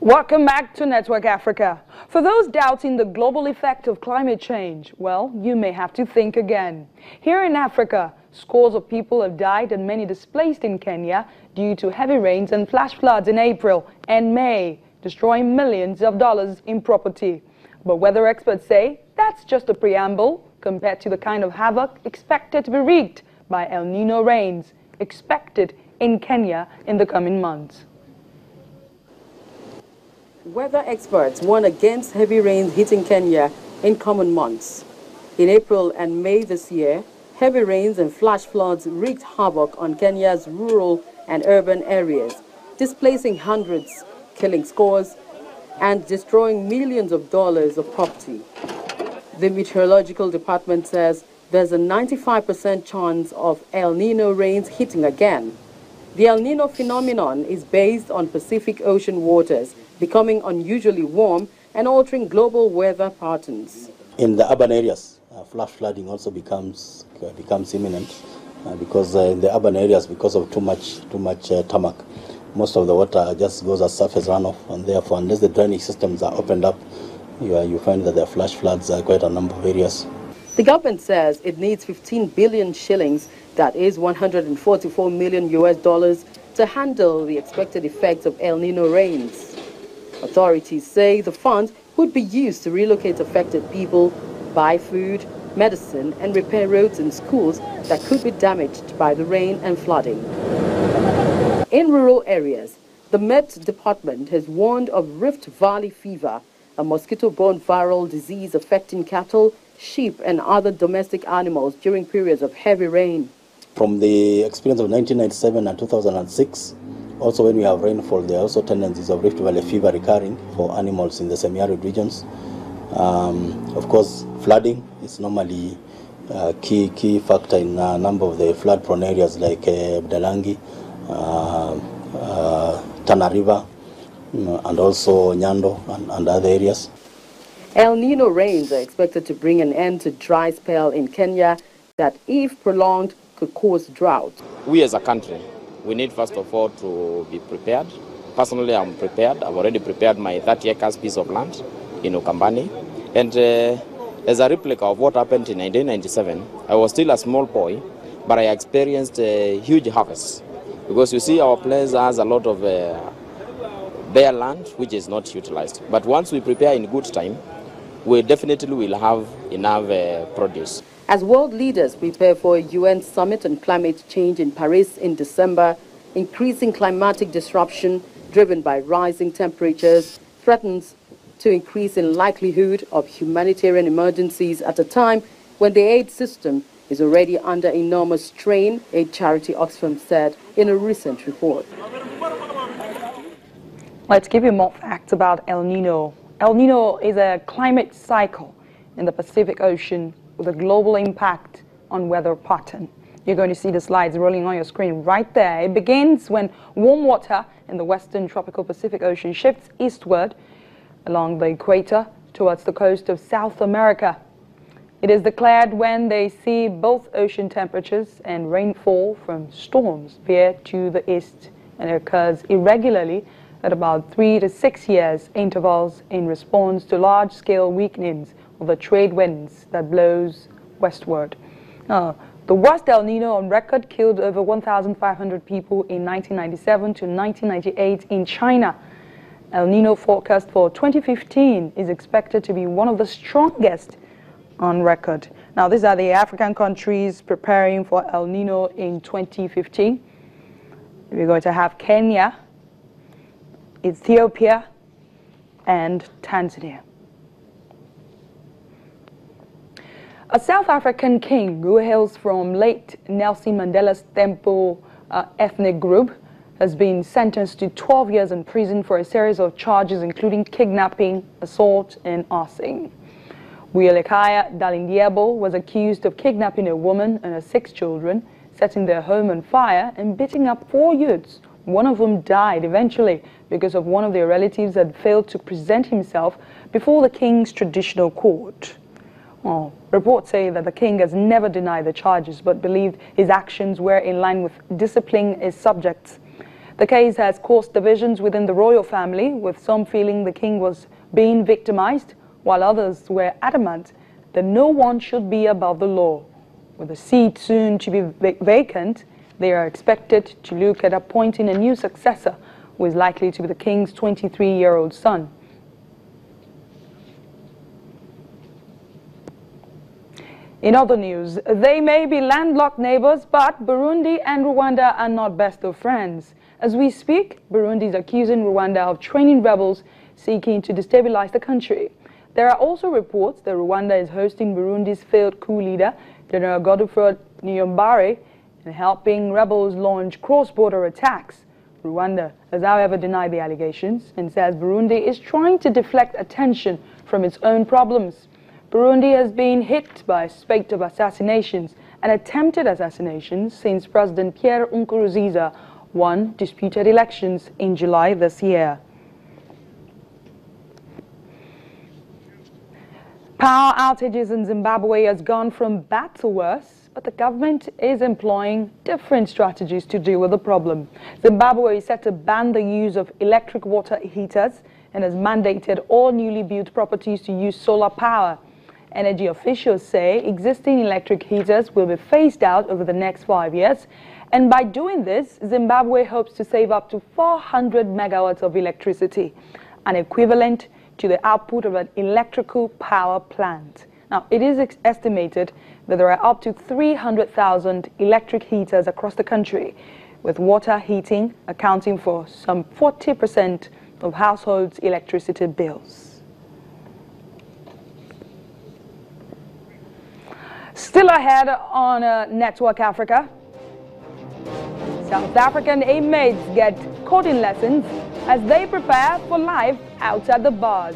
Welcome back to Network Africa. For those doubting the global effect of climate change, well, you may have to think again. Here in Africa, scores of people have died and many displaced in Kenya due to heavy rains and flash floods in April and May, destroying millions of dollars in property. But weather experts say that's just a preamble compared to the kind of havoc expected to be wreaked by El Nino rains expected in Kenya in the coming months. Weather experts warn against heavy rains hitting Kenya in coming months. In April and May this year, heavy rains and flash floods wreaked havoc on Kenya's rural and urban areas, displacing hundreds, killing scores, and destroying millions of dollars of property. The meteorological department says there's a 95% chance of El Nino rains hitting again. The El Nino phenomenon is based on Pacific Ocean waters becoming unusually warm and altering global weather patterns. In the urban areas, flash flooding also becomes imminent because in the urban areas, because of too much tarmac, most of the water just goes as surface runoff, and therefore, unless the drainage systems are opened up, you find that there are flash floods quite a number of areas. The government says it needs 15 billion shillings, that is $144 million US, to handle the expected effects of El Nino rains. Authorities say the funds would be used to relocate affected people, buy food, medicine, and repair roads and schools that could be damaged by the rain and flooding. In rural areas, the Met Department has warned of Rift Valley fever, a mosquito-borne viral disease affecting cattle, sheep, and other domestic animals during periods of heavy rain. From the experience of 1997 and 2006, also when we have rainfall, there are also tendencies of Rift Valley fever recurring for animals in the semi-arid regions. Of course, flooding is normally a key factor in a number of the flood-prone areas like Budalangi, Tana River, and also Nyando and other areas. El Nino rains are expected to bring an end to dry spell in Kenya that, if prolonged, could cause drought. We as a country, we need first of all to be prepared. Personally, I'm prepared. I've already prepared my 30 acres piece of land in Ukambani. And as a replica of what happened in 1997, I was still a small boy, but I experienced a huge harvest. Because you see, our place has a lot of bare land which is not utilized. But once we prepare in good time, we definitely will have enough produce. As world leaders prepare for a UN summit on climate change in Paris in December, increasing climatic disruption driven by rising temperatures threatens to increase in likelihood of humanitarian emergencies at a time when the aid system is already under enormous strain, aid charity Oxfam said in a recent report. Let's give you more facts about El Nino. El Nino is a climate cycle in the Pacific Ocean with a global impact on weather pattern. You're going to see the slides rolling on your screen right there. It begins when warm water in the western tropical Pacific Ocean shifts eastward along the equator towards the coast of South America. It is declared when they see both ocean temperatures and rainfall from storms veer to the east, and it occurs irregularly at about 3 to 6 years intervals in response to large-scale weakenings of the trade winds that blows westward. The worst El Nino on record killed over 1,500 people in 1997 to 1998 in China. El Nino forecast for 2015 is expected to be one of the strongest on record. Now, these are the African countries preparing for El Nino in 2015. We're going to have Kenya, Ethiopia, and Tanzania. A South African king who hails from late Nelson Mandela's Tempo ethnic group has been sentenced to 12 years in prison for a series of charges including kidnapping, assault, and arson. Willekaya Dalindyebo was accused of kidnapping a woman and her 6 children, setting their home on fire and beating up 4 youths. One of them died eventually because of one of their relatives had failed to present himself before the king's traditional court. Well, reports say that the king has never denied the charges but believed his actions were in line with disciplining his subjects. The case has caused divisions within the royal family, with some feeling the king was being victimized, while others were adamant that no one should be above the law. With the seat soon to be vacant, they are expected to look at appointing a new successor, who is likely to be the king's 23-year-old son. In other news, they may be landlocked neighbors, but Burundi and Rwanda are not best of friends. As we speak, Burundi is accusing Rwanda of training rebels seeking to destabilize the country. There are also reports that Rwanda is hosting Burundi's failed coup leader, General Godefroid Niyombare, and helping rebels launch cross-border attacks. Rwanda has however denied the allegations and says Burundi is trying to deflect attention from its own problems. Burundi has been hit by a spate of assassinations and attempted assassinations since President Pierre Nkurunziza won disputed elections in July this year. Power outages in Zimbabwe has gone from bad to worse, but the government is employing different strategies to deal with the problem. Zimbabwe is set to ban the use of electric water heaters and has mandated all newly built properties to use solar power. Energy officials say existing electric heaters will be phased out over the next 5 years, and by doing this, Zimbabwe hopes to save up to 400 megawatts of electricity, an equivalent to the output of an electrical power plant. Now, it is estimated that there are up to 300,000 electric heaters across the country, with water heating accounting for some 40% of households' electricity bills. Still ahead on Network Africa, South African inmates get coding lessons as they prepare for life outside the bars.